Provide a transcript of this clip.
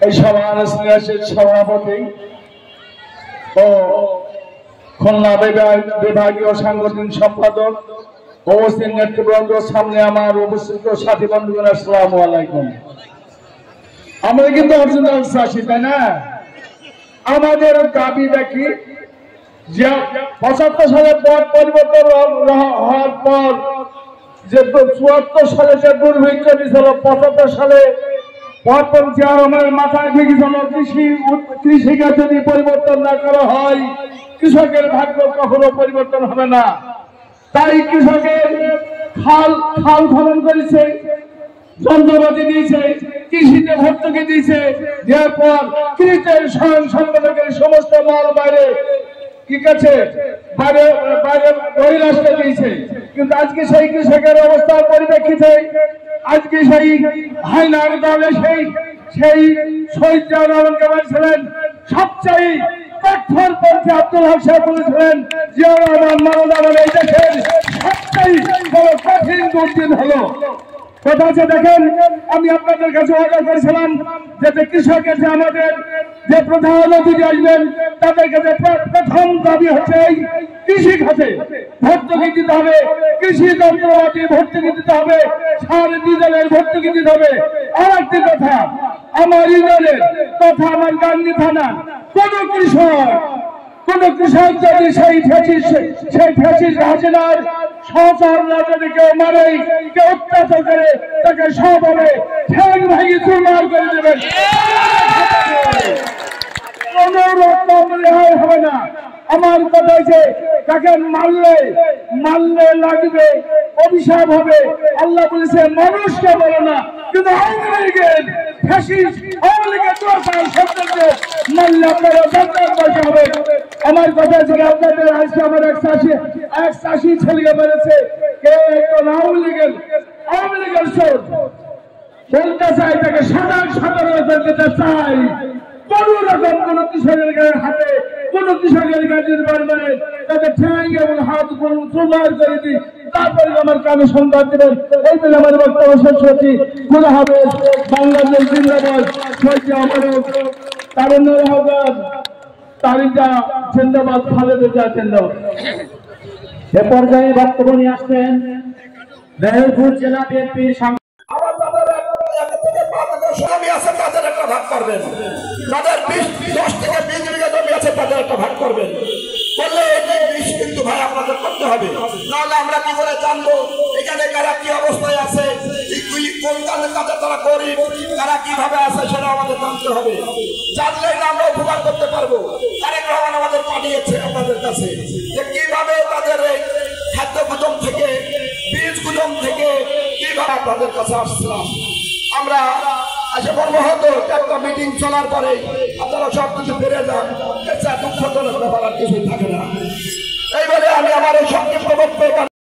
এই সভার স্নেহের সভাপতি ও খুলনা বিভাগীয় সাংগঠনিক সম্পাদক উপস্থিত নেতৃবৃন্দ, সামনে আমার উপস্থিত সাথী বন্ধুগণ, আসসালামু আলাইকুম। আমরা কিন্তু অরিজিনাল চাষি, তাই না? আমাদের দাবি দেখি যে ৭৫ সালে পট পরিবর্তন হওয়ার পর যে ৭৪ সালে যে দুর্ভিক্ষ দিয়েছিল, ৭৫ সালে পরপন্থী আমার মাথায় ঢুকেছিল কৃষিকে যদি পরিবর্তন না করা হয় কৃষকের ভাগ্য কখনো পরিবর্তন হবে না। তাই কৃষকের খাল খনন করেছে, যন্ত্রপাতি দিয়েছে, কৃষিতে ভর্তুকি দিয়েছে, দেওয়ার পর কৃষিতে স্বয়ং সম্পাদকের সমস্ত মাল বাইরে কি কাছে বাইরে বহিরাষ্ট্রে দিয়েছে। কিন্তু আজকে সেই কৃষকের অবস্থার পরিপ্রেক্ষিতে আজকে সেই হাইনার দলে সেই শহীদ রহমান কামাল ছিলেন, সবচেয়ে কঠোরপন্থী আব্দুল হক সাহেব বলেছিলেন যে আমার মানব এই দেশের সবচেয়ে বড় কঠিন দুর্দিন হলো। কথা আছে, দেখেন আমি আপনাদের কাছে অর্ডার করেছিলাম যাতে কৃষকের যে আমাদের যে প্রধান অতিথি আসবেন তাদের কাছে প্রথম দাবি হচ্ছে এই কৃষি খাতে ভর্তুকি দিতে হবে, কৃষি যন্ত্রপাতি ভর্তুকি দিতে হবে, সার ডিজেলের ভর্তুকি দিতে হবে। আর একটি কথা, আমার ইউনিয়নের তথা আমার গান্ধী থানা কোন কৃষক যদি সেই ফ্যাসিস্ট হাসিনার সহচররা যদি কেউ মারে, কেউ অত্যাচার করে, তাকে সবভাবে ঠ্যাং ভাঙিয়ে চুরমার করে দেবেন। কোন রকম রেহাই হবে না। আমার কথা হচ্ছে তাকে মারলে লাগবে, অভিশাপ হবে। আল্লাহ বলেছে মানুষকে বলে না, কিন্তু আওয়ামী লীগের ফ্যাসিস্ট আওয়ামী লীগের মারলে আপনারা দরকার বসে হবে। আমার কথা ছিল আপনাদের আজকে আমার এক চাষি ছেলেকে মেরেছে, কে একজন আওয়ামী লীগের চোর বলতে চাই, তাকে সাধারণ দিতে চাই। কোন রকম কোন কৃষকের গায়ের হাতে কোন কৃষকের গাছের বারবারে তাকে ঠ্যাং এবং হাত চুমার করে দিই, তারপরে আমার কানে সংবাদ দেবেন। এই বলে আমার বক্তব্য শেষ করছি। খোদা হাফেজ। বাংলাদেশ জিন্দাবাদ। তারুণ্যের আহ্বান, তারিকা জিন্দাবাদ, খালেদা জিন্দাবাদ। এ পর্যায়ে বক্তব্য নিয়ে আসছেন মেহেরপুর জেলা বিএনপির জমি আছে তাদের একটা ভাগ করবেন, যাদের 10 থেকে 20 বিঘা জমি আছে তাদের একটা ভাগ করবেন। করলে এই কিন্তু ভাই আপনাদের করতে হবে, নাহলে আমরা কি করে জানবো এখানে কারা কি অবস্থায় আছে, কোন কাজের কাছে তারা গরিব, তারা কিভাবে আছে সেটা আমাদের জানতে হবে। জানলে আমরা উপকার করতে পারবো। তারেক রহমান আমাদের পাঠিয়েছে আপনাদের কাছে যে কিভাবে তাদের এই খাদ্য গুজম থেকে, বীজ গুজম থেকে কিভাবে আপনাদের কাছে আসছিলাম। আমরা আশা করবো হয়তো একটা মিটিং চলার পরে আপনারা সব কিছু ফিরে যান, দুঃখজনক ব্যাপার আর কিছুই থাকে না। এইভাবে আমি আমার এই সংক্ষিপ্ত বক্তব্য